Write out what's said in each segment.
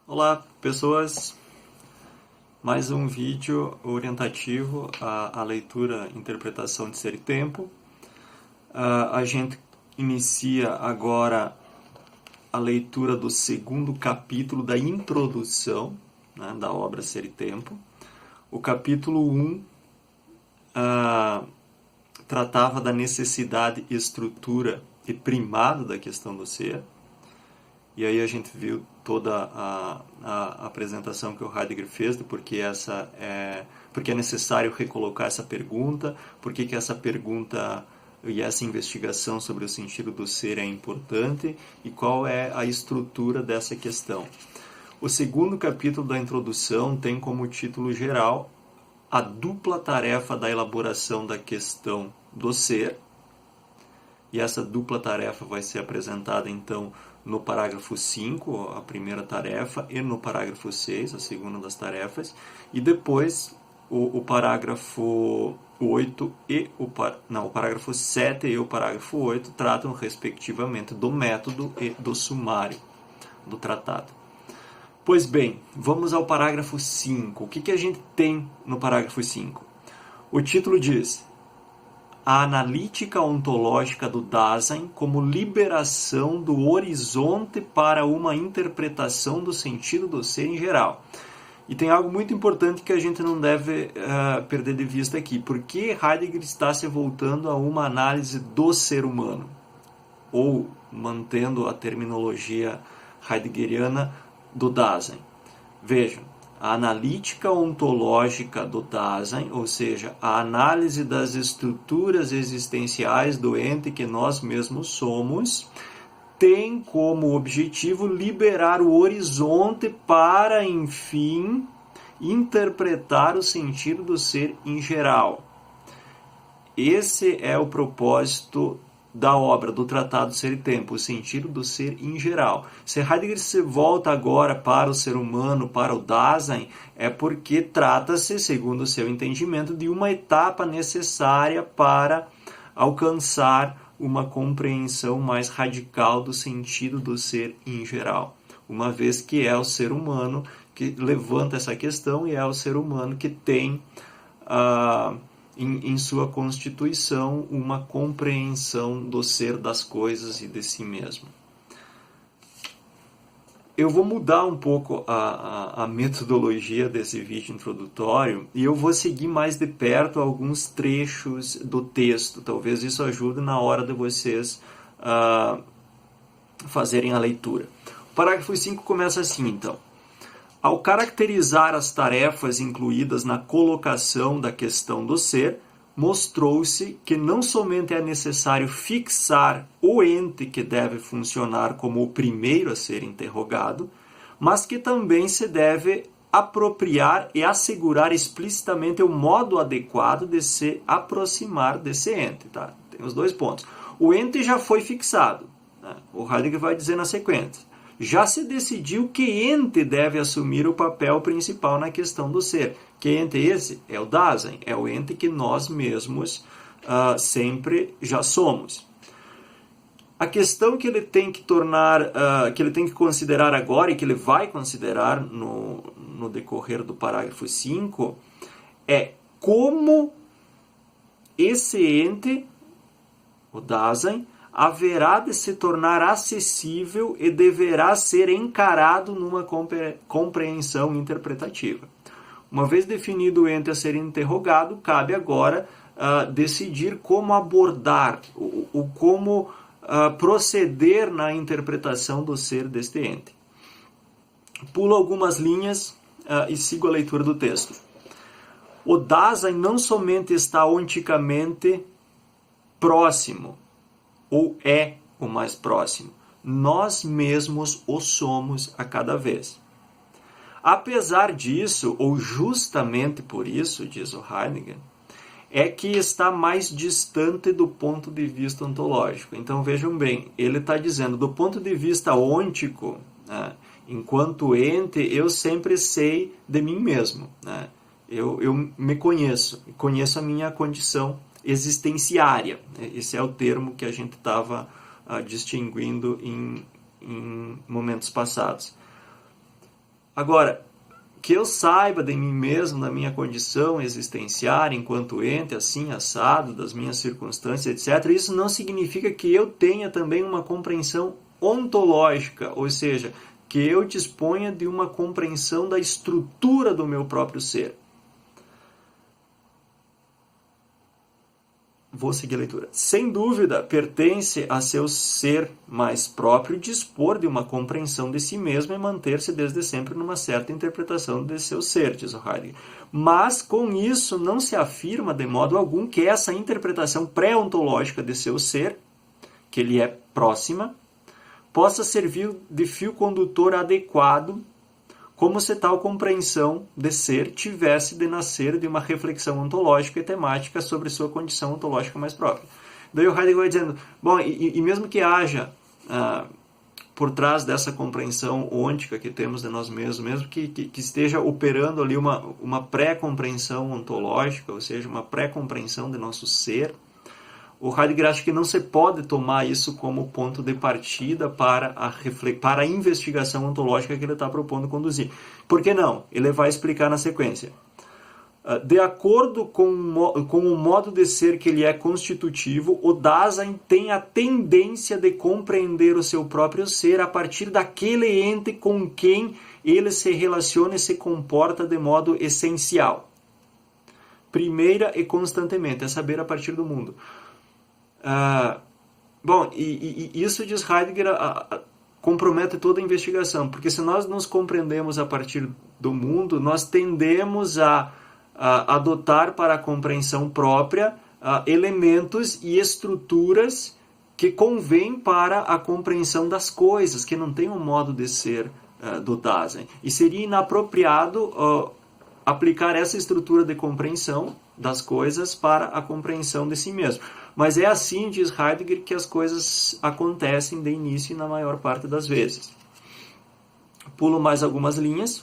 Olá, pessoas! Mais um vídeo orientativo à leitura e interpretação de Ser e Tempo. A gente inicia agora a leitura do segundo capítulo da introdução, né, da obra Ser e Tempo. O capítulo 1 tratava da necessidade, estrutura e primado da questão do ser. E aí a gente viu toda a apresentação que o Heidegger fez de porque é necessário recolocar essa pergunta, por que essa pergunta e essa investigação sobre o sentido do ser é importante e qual é a estrutura dessa questão. O segundo capítulo da introdução tem como título geral a dupla tarefa da elaboração da questão do ser. E essa dupla tarefa vai ser apresentada, então, no parágrafo 5, a primeira tarefa, e no parágrafo 6, a segunda das tarefas. E depois, o parágrafo 8 e o parágrafo 7 e o parágrafo 8 tratam, respectivamente, do método e do sumário do tratado. Pois bem, vamos ao parágrafo 5. O que a gente tem no parágrafo 5? O título diz: a analítica ontológica do Dasein como liberação do horizonte para uma interpretação do sentido do ser em geral. E tem algo muito importante que a gente não deve perder de vista aqui. Por que Heidegger está se voltando a uma análise do ser humano? Ou, mantendo a terminologia heideggeriana, do Dasein. Vejam, a analítica ontológica do Dasein, ou seja, a análise das estruturas existenciais do ente que nós mesmos somos, tem como objetivo liberar o horizonte para, enfim, interpretar o sentido do ser em geral. Esse é o propósito da obra, do Tratado Ser e Tempo, o sentido do ser em geral. Se Heidegger se volta agora para o ser humano, para o Dasein, é porque trata-se, segundo o seu entendimento, de uma etapa necessária para alcançar uma compreensão mais radical do sentido do ser em geral. Uma vez que é o ser humano que levanta essa questão e é o ser humano que tem em sua constituição uma compreensão do ser das coisas e de si mesmo. Eu vou mudar um pouco a metodologia desse vídeo introdutório e eu vou seguir mais de perto alguns trechos do texto. Talvez isso ajude na hora de vocês fazerem a leitura. O parágrafo 5 começa assim, então. Ao caracterizar as tarefas incluídas na colocação da questão do ser, mostrou-se que não somente é necessário fixar o ente que deve funcionar como o primeiro a ser interrogado, mas que também se deve apropriar e assegurar explicitamente o modo adequado de se aproximar desse ente. Tá? Tem os dois pontos. O ente já foi fixado. Né? O Heidegger vai dizer na sequência. Já se decidiu que ente deve assumir o papel principal na questão do ser. Que ente é esse? É o Dasein, é o ente que nós mesmos sempre já somos. A questão que ele tem que que ele tem que considerar agora e que ele vai considerar no decorrer do parágrafo 5 é como esse ente, o Dasein, haverá de se tornar acessível e deverá ser encarado numa compreensão interpretativa. Uma vez definido o ente a ser interrogado, cabe agora decidir como abordar, como proceder na interpretação do ser deste ente. Pulo algumas linhas e sigo a leitura do texto. O Dasein não somente está onticamente próximo, ou é o mais próximo. Nós mesmos o somos a cada vez. Apesar disso, ou justamente por isso, diz o Heidegger, é que está mais distante do ponto de vista ontológico. Então vejam bem, ele está dizendo, do ponto de vista ôntico, né, enquanto ente, eu sempre sei de mim mesmo. Né, eu me conheço a minha condição existenciária. Esse é o termo que a gente estava distinguindo em momentos passados. Agora, que eu saiba de mim mesmo, da minha condição existenciária, enquanto ente, assim, assado, das minhas circunstâncias, etc., isso não significa que eu tenha também uma compreensão ontológica, ou seja, que eu disponha de uma compreensão da estrutura do meu próprio ser. Vou seguir a leitura. Sem dúvida, pertence a seu ser mais próprio dispor de uma compreensão de si mesmo e manter-se desde sempre numa certa interpretação de seu ser, diz o Heidegger. Mas, com isso, não se afirma de modo algum que essa interpretação pré-ontológica de seu ser, que lhe é próxima, possa servir de fio condutor adequado, como se tal compreensão de ser tivesse de nascer de uma reflexão ontológica e temática sobre sua condição ontológica mais própria. Daí o Heidegger vai dizendo, bom, e mesmo que haja por trás dessa compreensão ôntica que temos de nós mesmos, mesmo que esteja operando ali uma pré-compreensão ontológica, ou seja, uma pré-compreensão de nosso ser, o Heidegger acha que não se pode tomar isso como ponto de partida para a investigação ontológica que ele está propondo conduzir. Por que não? Ele vai explicar na sequência. De acordo com o modo de ser que ele é constitutivo, o Dasein tem a tendência de compreender o seu próprio ser a partir daquele ente com quem ele se relaciona e se comporta de modo essencial. Primeira e constantemente, é saber a partir do mundo. Bom, e isso, diz Heidegger, compromete toda a investigação, porque se nós nos compreendemos a partir do mundo, nós tendemos a adotar para a compreensão própria elementos e estruturas que convêm para a compreensão das coisas, que não tem um modo de ser do Dasein. E seria inapropriado aplicar essa estrutura de compreensão das coisas para a compreensão de si mesmo. Mas é assim, diz Heidegger, que as coisas acontecem de início e na maior parte das vezes. Pulo mais algumas linhas.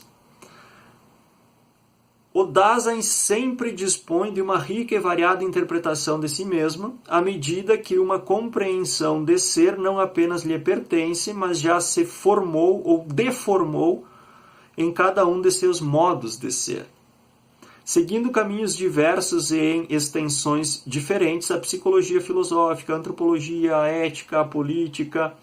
O Dasein sempre dispõe de uma rica e variada interpretação de si mesmo, à medida que uma compreensão de ser não apenas lhe pertence, mas já se formou ou deformou em cada um de seus modos de ser. Seguindo caminhos diversos e em extensões diferentes, a psicologia filosófica, a antropologia, a ética, a política,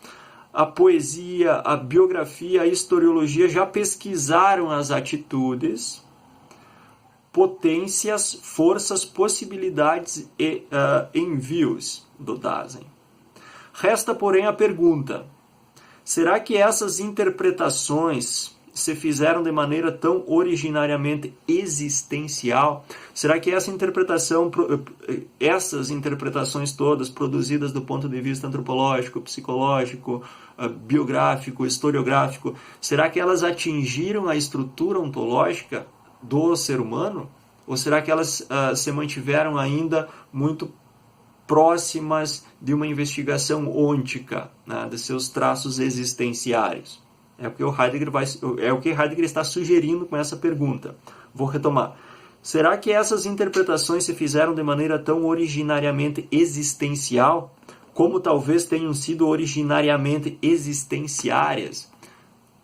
a poesia, a biografia, a historiologia já pesquisaram as atitudes, potências, forças, possibilidades e envios do Dasein. Resta, porém, a pergunta: será que essas interpretações se fizeram de maneira tão originariamente existencial? Será que essas interpretações todas, produzidas do ponto de vista antropológico, psicológico, biográfico, historiográfico, será que elas atingiram a estrutura ontológica do ser humano? Ou será que elas se mantiveram ainda muito próximas de uma investigação ôntica, né, de seus traços existenciários? É o que Heidegger está sugerindo com essa pergunta. Vou retomar. Será que essas interpretações se fizeram de maneira tão originariamente existencial, como talvez tenham sido originariamente existenciárias?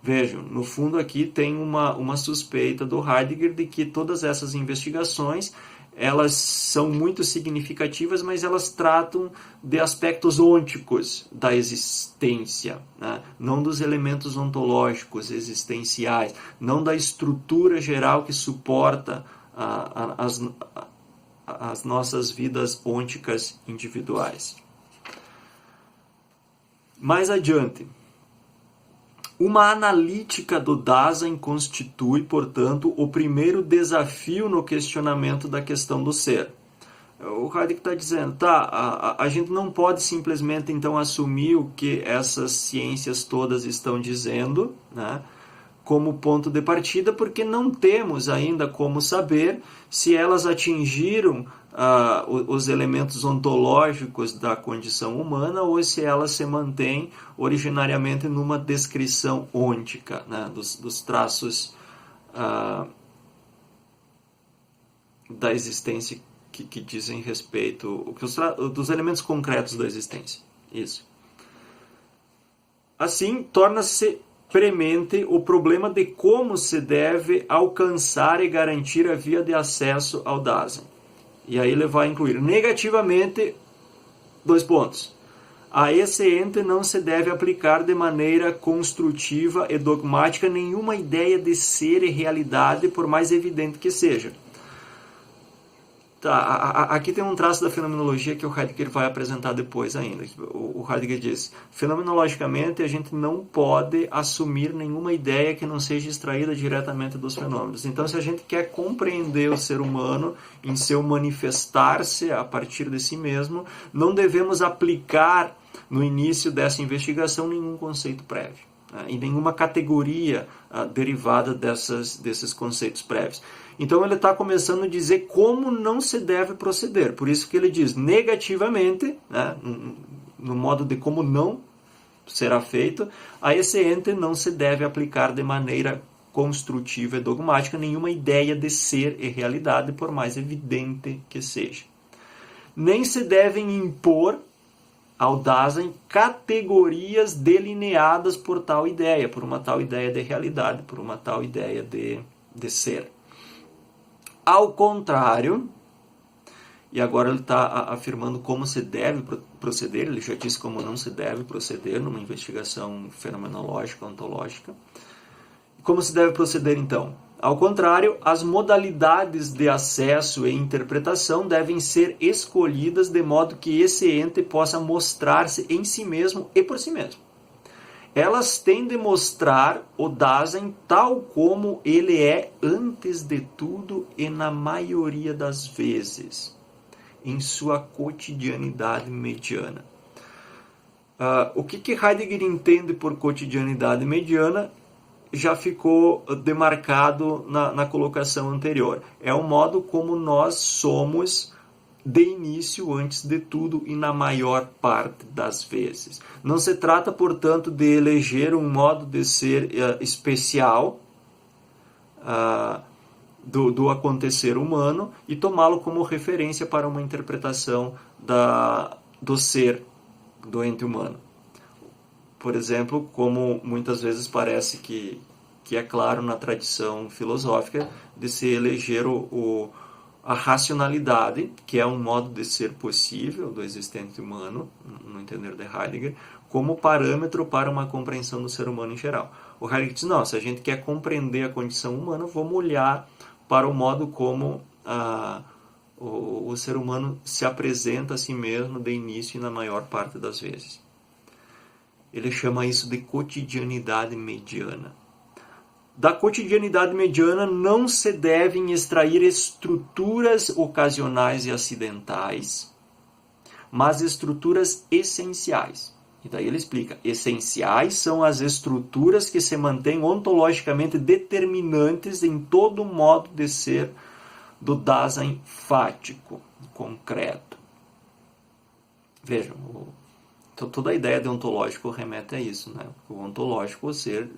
Vejam, no fundo aqui tem uma suspeita do Heidegger de que todas essas investigações elas são muito significativas, mas elas tratam de aspectos ônticos da existência, né? Não dos elementos ontológicos existenciais, não da estrutura geral que suporta as nossas vidas ônticas individuais. Mais adiante, uma analítica do Dasein constitui, portanto, o primeiro desafio no questionamento da questão do ser. O Heidegger está dizendo, a gente não pode simplesmente então assumir o que essas ciências todas estão dizendo, né, como ponto de partida, porque não temos ainda como saber se elas atingiram os elementos ontológicos da condição humana ou se elas se mantêm originariamente numa descrição ôntica, né, dos traços da existência que dizem respeito, dos elementos concretos da existência. Isso. Assim, torna-se premente o problema de como se deve alcançar e garantir a via de acesso ao Dasein. E aí ele vai incluir negativamente, 2 pontos. A esse ente não se deve aplicar de maneira construtiva e dogmática nenhuma ideia de ser e realidade, por mais evidente que seja. Tá, aqui tem um traço da fenomenologia que o Heidegger vai apresentar depois ainda. O Heidegger diz: fenomenologicamente a gente não pode assumir nenhuma ideia que não seja extraída diretamente dos fenômenos. Então, se a gente quer compreender o ser humano em seu manifestar-se a partir de si mesmo, não devemos aplicar no início dessa investigação nenhum conceito prévio, né, e nenhuma categoria derivada desses conceitos prévios. Então ele está começando a dizer como não se deve proceder. Por isso que ele diz negativamente, né, no modo de como não será feito, a esse ente não se deve aplicar de maneira construtiva e dogmática nenhuma ideia de ser e realidade, por mais evidente que seja. Nem se devem impor ao Dasein categorias delineadas por tal ideia, por uma tal ideia de realidade, por uma tal ideia de ser. Ao contrário, e agora ele está afirmando como se deve proceder, ele já disse como não se deve proceder numa investigação fenomenológica, ontológica. Como se deve proceder então? Ao contrário, as modalidades de acesso e interpretação devem ser escolhidas de modo que esse ente possa mostrar-se em si mesmo e por si mesmo. Elas têm de mostrar o Dasein tal como ele é antes de tudo e na maioria das vezes, em sua cotidianidade mediana. O que Heidegger entende por cotidianidade mediana já ficou demarcado na colocação anterior. É o modo como nós somos de início, antes de tudo e na maior parte das vezes. Não se trata, portanto, de eleger um modo de ser especial do acontecer humano e tomá-lo como referência para uma interpretação do ser do ente humano. Por exemplo, como muitas vezes parece que é claro na tradição filosófica, de se eleger a racionalidade, que é um modo de ser possível do existente humano, no entender de Heidegger, como parâmetro para uma compreensão do ser humano em geral. O Heidegger diz, não, se a gente quer compreender a condição humana, vamos olhar para o modo como o ser humano se apresenta a si mesmo de início e na maior parte das vezes. Ele chama isso de cotidianidade mediana. Da cotidianidade mediana não se devem extrair estruturas ocasionais e acidentais, mas estruturas essenciais. E daí ele explica, essenciais são as estruturas que se mantêm ontologicamente determinantes em todo o modo de ser do Dasein fático, concreto. Vejam, toda a ideia de ontológico remete a isso, né? O ontológico, o ser,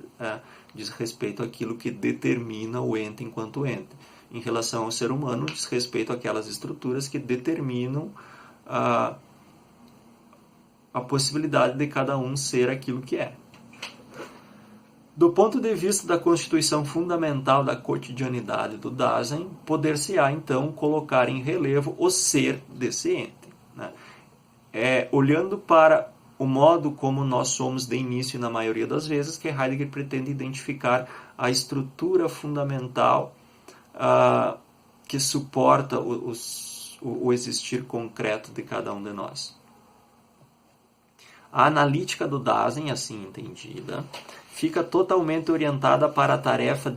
diz respeito àquilo que determina o ente enquanto ente. Em relação ao ser humano, diz respeito àquelas estruturas que determinam a possibilidade de cada um ser aquilo que é. Do ponto de vista da constituição fundamental da cotidianidade do Dasein, poder-se-á, então, colocar em relevo o ser desse ente, né? Olhando para o modo como nós somos de início na maioria das vezes, que Heidegger pretende identificar a estrutura fundamental que suporta o existir concreto de cada um de nós. A analítica do Dasein, assim entendida, fica totalmente orientada para a tarefa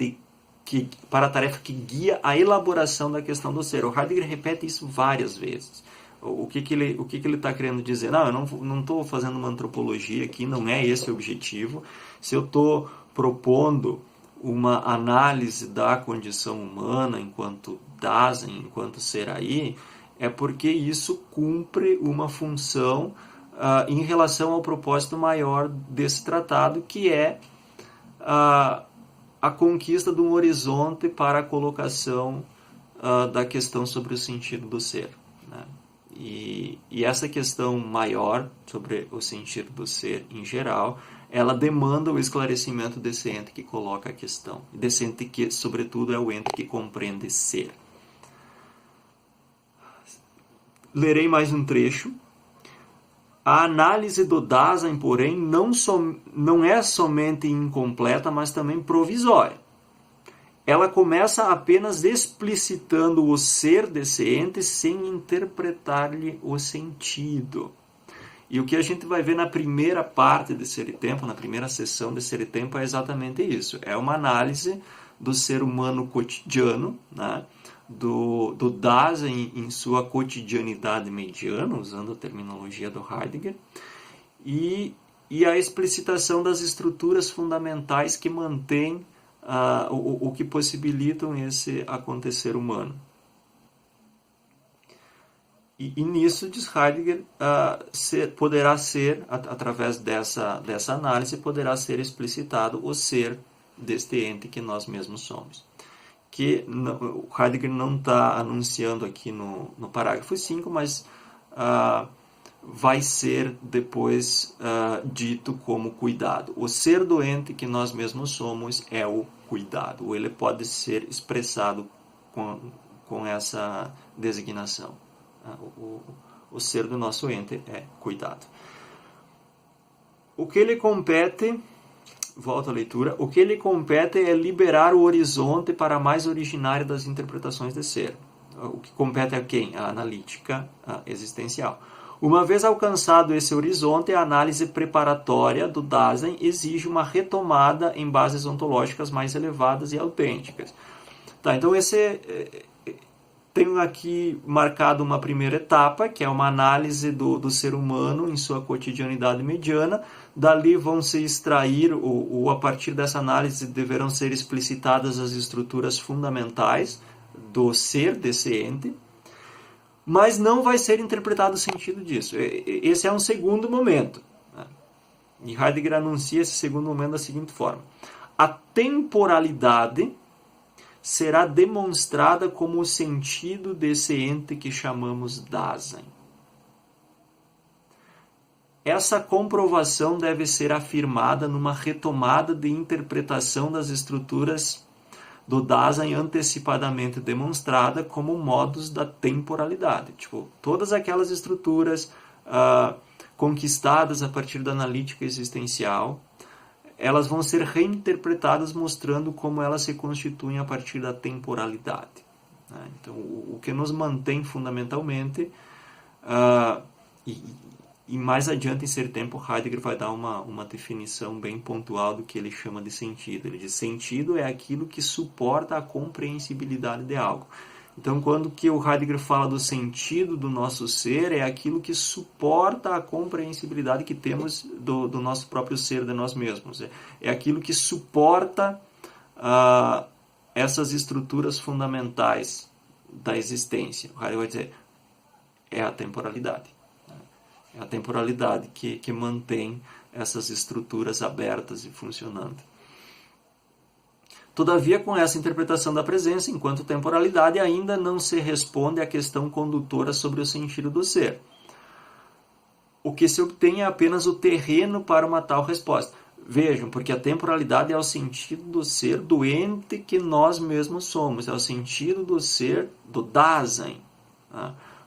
que guia a elaboração da questão do ser. O Heidegger repete isso várias vezes. O que ele está querendo dizer? Não, eu não estou fazendo uma antropologia aqui, não é esse o objetivo. Se eu estou propondo uma análise da condição humana enquanto Dasein, enquanto ser aí, é porque isso cumpre uma função em relação ao propósito maior desse tratado, que é a conquista de um horizonte para a colocação da questão sobre o sentido do ser, né? E essa questão maior sobre o sentido do ser em geral ela demanda o esclarecimento desse ente que coloca a questão. Desse ente que, sobretudo, é o ente que compreende ser. Lerei mais um trecho. A análise do Dasein, porém, não é somente incompleta, mas também provisória. Ela começa apenas explicitando o ser desse ente sem interpretar-lhe o sentido. E o que a gente vai ver na primeira parte de Ser e Tempo, na primeira sessão de Ser e Tempo, é exatamente isso. É uma análise do ser humano cotidiano, né? do Dasein em sua cotidianidade mediana, usando a terminologia do Heidegger, e a explicitação das estruturas fundamentais que mantêm o que possibilitam esse acontecer humano. E nisso, diz Heidegger, poderá ser, através dessa análise, poderá ser explicitado o ser deste ente que nós mesmos somos. Que o Heidegger não está anunciando aqui no parágrafo 5, mas vai ser depois dito como cuidado. O ser do ente que nós mesmos somos é o cuidado. Ele pode ser expressado com essa designação. O ser do nosso ente é cuidado. O que lhe compete, volto à leitura, o que lhe compete é liberar o horizonte para a mais originária das interpretações de ser. O que compete a quem? A analítica existencial. Uma vez alcançado esse horizonte, a análise preparatória do Dasein exige uma retomada em bases ontológicas mais elevadas e autênticas. Tá, então tenho aqui marcado uma primeira etapa, que é uma análise do ser humano em sua cotidianidade mediana. Dali vão se extrair, ou a partir dessa análise deverão ser explicitadas as estruturas fundamentais do ser desse ente, mas não vai ser interpretado o sentido disso. Esse é um segundo momento. E Heidegger anuncia esse segundo momento da seguinte forma: a temporalidade será demonstrada como o sentido desse ente que chamamos Dasein. Essa comprovação deve ser afirmada numa retomada de interpretação das estruturas do Dasein antecipadamente demonstrada como modos da temporalidade. Tipo, todas aquelas estruturas conquistadas a partir da analítica existencial, elas vão ser reinterpretadas mostrando como elas se constituem a partir da temporalidade. Então, o que nos mantém fundamentalmente, e mais adiante em Ser e Tempo, Heidegger vai dar uma definição bem pontual do que ele chama de sentido. Ele diz: sentido é aquilo que suporta a compreensibilidade de algo. Então, quando que o Heidegger fala do sentido do nosso ser, é aquilo que suporta a compreensibilidade que temos do nosso próprio ser, de nós mesmos. É aquilo que suporta essas estruturas fundamentais da existência. O Heidegger vai dizer: é a temporalidade. É a temporalidade que mantém essas estruturas abertas e funcionando. Todavia, com essa interpretação da presença, enquanto temporalidade, ainda não se responde à questão condutora sobre o sentido do ser. O que se obtém é apenas o terreno para uma tal resposta. Vejam, porque a temporalidade é o sentido do ser do ente que nós mesmos somos, é o sentido do ser do Dasein.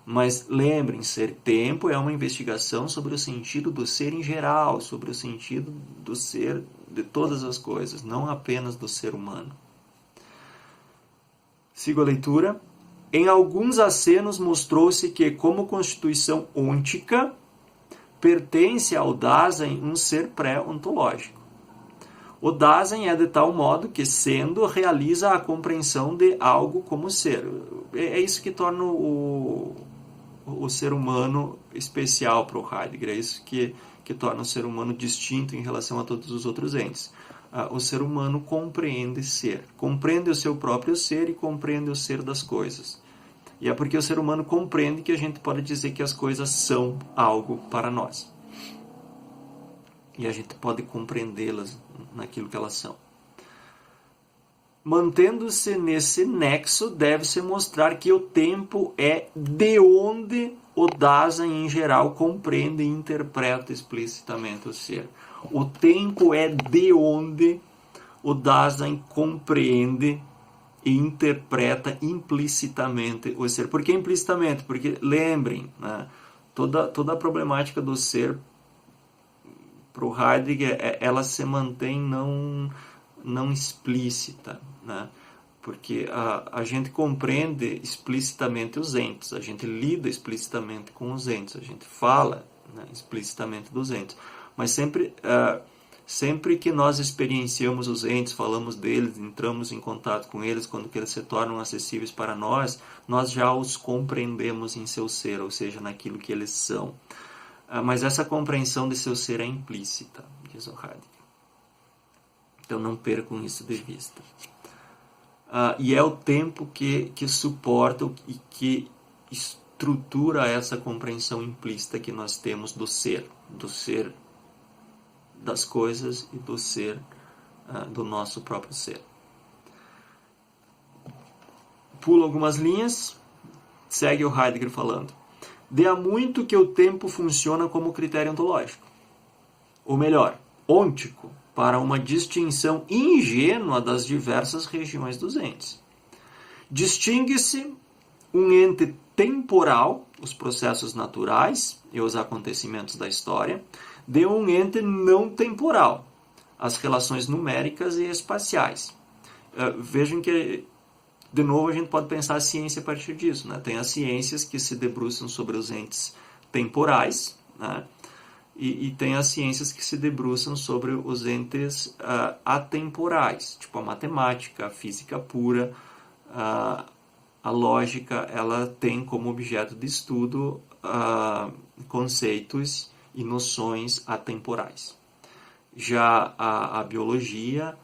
Mas lembrem, Ser Tempo é uma investigação sobre o sentido do ser em geral, sobre o sentido do ser de todas as coisas, não apenas do ser humano. Sigo a leitura. Em alguns acenos mostrou-se que, como constituição ôntica, pertence ao Dasein um ser pré-ontológico. O Dasein é de tal modo que, sendo, realiza a compreensão de algo como ser. É isso que torna o ser humano especial para o Heidegger, é isso que torna o ser humano distinto em relação a todos os outros entes. O ser humano compreende ser, compreende o seu próprio ser e compreende o ser das coisas. E é porque o ser humano compreende que a gente pode dizer que as coisas são algo para nós. E a gente pode compreendê-las naquilo que elas são. Mantendo-se nesse nexo, deve-se mostrar que o tempo é de onde o Dasein, em geral, compreende e interpreta explicitamente o ser. O tempo é de onde o Dasein compreende e interpreta implicitamente o ser. Por que implicitamente? Porque, lembrem, né, toda a problemática do ser, para o Heidegger, ela se mantém não explícita, né? Porque a gente compreende explicitamente os entes, a gente lida explicitamente com os entes, a gente fala, né, explicitamente dos entes, mas sempre que nós experienciamos os entes, falamos deles, entramos em contato com eles, quando que eles se tornam acessíveis para nós, nós já os compreendemos em seu ser, ou seja, naquilo que eles são. Mas essa compreensão de seu ser é implícita, diz o Heidegger. Então não percam isso de vista. E é o tempo que suporta e que estrutura essa compreensão implícita que nós temos do ser das coisas e do ser do nosso próprio ser. Pulo algumas linhas, segue o Heidegger falando. De há muito que o tempo funciona como critério ontológico. Ou melhor, ôntico, para uma distinção ingênua das diversas regiões dos entes. Distingue-se um ente temporal, os processos naturais e os acontecimentos da história, de um ente não temporal, as relações numéricas e espaciais. Vejam que, de novo, a gente pode pensar a ciência a partir disso, né? Tem as ciências que se debruçam sobre os entes temporais, né? E tem as ciências que se debruçam sobre os entes atemporais, tipo a matemática, a física pura, a lógica. Ela tem como objeto de estudo conceitos e noções atemporais. Já a biologia,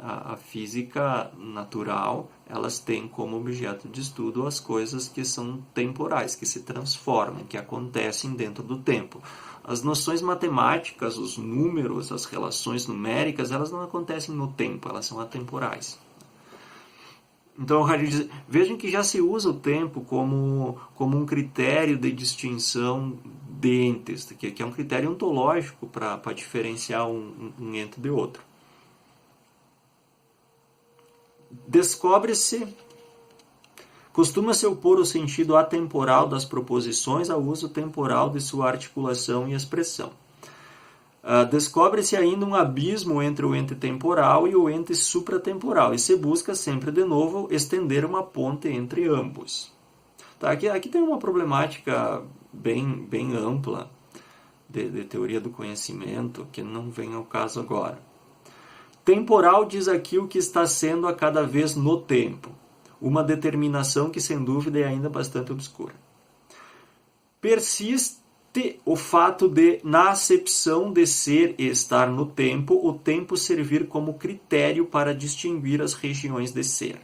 a física natural, elas têm como objeto de estudo as coisas que são temporais, que se transformam, que acontecem dentro do tempo. As noções matemáticas, os números, as relações numéricas, elas não acontecem no tempo, elas são atemporais. Então, vejam que já se usa o tempo como um critério de distinção de entes, que é um critério ontológico para diferenciar um ente de outro. Costuma-se opor o sentido atemporal das proposições ao uso temporal de sua articulação e expressão. Descobre-se ainda um abismo entre o ente temporal e o ente supratemporal, e se busca sempre de novo estender uma ponte entre ambos. Tá, aqui tem uma problemática bem ampla de teoria do conhecimento, que não vem ao caso agora. Temporal diz aqui o que está sendo a cada vez no tempo, uma determinação que sem dúvida é ainda bastante obscura. Persiste o fato de, na acepção de ser e estar no tempo, o tempo servir como critério para distinguir as regiões de ser.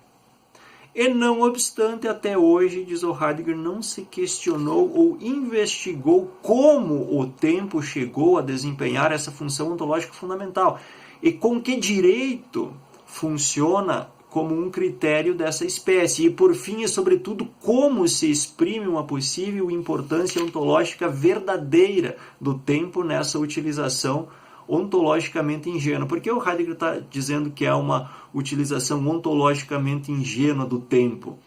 E não obstante, até hoje, diz o Heidegger, não se questionou ou investigou como o tempo chegou a desempenhar essa função ontológica fundamental e com que direito funciona como um critério dessa espécie, e por fim e sobretudo como se exprime uma possível importância ontológica verdadeira do tempo nessa utilização ontologicamente ingênua. Por que o Heidegger está dizendo que é uma utilização ontologicamente ingênua do tempo?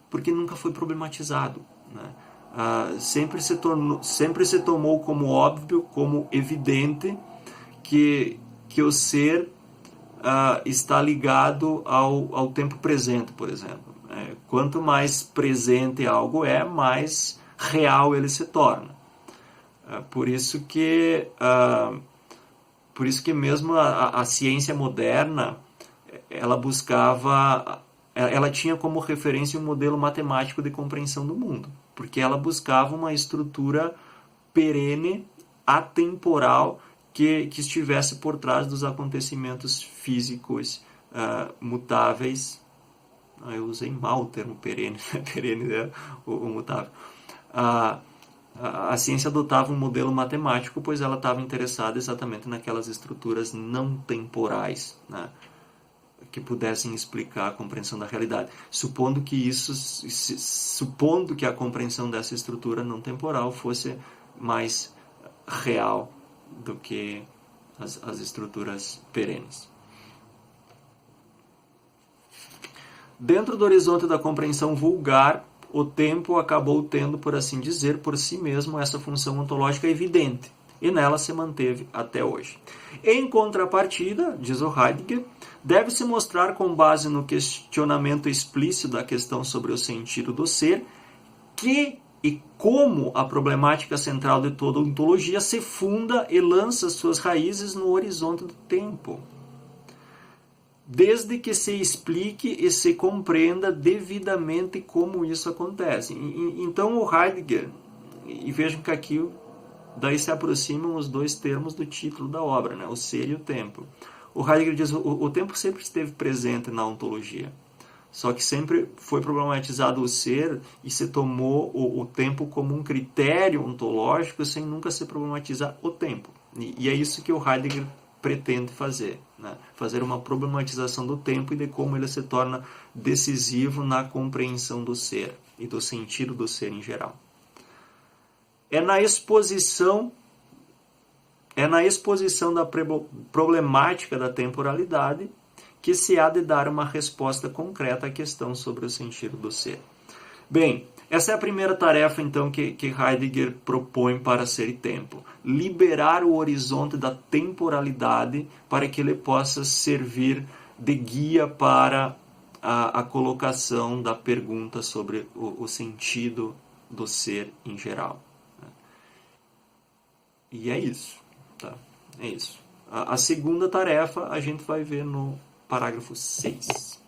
Porque nunca foi problematizado, né? Sempre se tomou como óbvio, como evidente, que o ser está ligado ao tempo presente, por exemplo. Quanto mais presente algo é, mais real ele se torna. Por isso que mesmo a ciência moderna, ela tinha como referência um modelo matemático de compreensão do mundo, porque ela buscava uma estrutura perene, atemporal, que estivesse por trás dos acontecimentos físicos mutáveis. Eu usei mal o termo perene, perene é o mutável. A ciência adotava um modelo matemático, pois ela estava interessada exatamente naquelas estruturas não temporais, né, que pudessem explicar a compreensão da realidade, supondo que a compreensão dessa estrutura não temporal fosse mais real do que as estruturas perenes. Dentro do horizonte da compreensão vulgar, o tempo acabou tendo, por assim dizer, por si mesmo essa função ontológica evidente, e nela se manteve até hoje. Em contrapartida, diz o Heidegger, deve-se mostrar, com base no questionamento explícito da questão sobre o sentido do ser, que e como a problemática central de toda ontologia se funda e lança suas raízes no horizonte do tempo, desde que se explique e se compreenda devidamente como isso acontece. Então o Heidegger, e vejam que aqui daí se aproximam os dois termos do título da obra, né? O ser e o tempo. O Heidegger diz que o tempo sempre esteve presente na ontologia, só que sempre foi problematizado o ser e se tomou o tempo como um critério ontológico sem nunca se problematizar o tempo. E é isso que o Heidegger pretende fazer, né? Fazer uma problematização do tempo e de como ele se torna decisivo na compreensão do ser e do sentido do ser em geral. É na exposição da problemática da temporalidade que se há de dar uma resposta concreta à questão sobre o sentido do ser. Bem, essa é a primeira tarefa, então, que Heidegger propõe para Ser e Tempo. Liberar o horizonte da temporalidade para que ele possa servir de guia para a colocação da pergunta sobre o sentido do ser em geral. E é isso. Tá? É isso. A segunda tarefa a gente vai ver no parágrafo 6.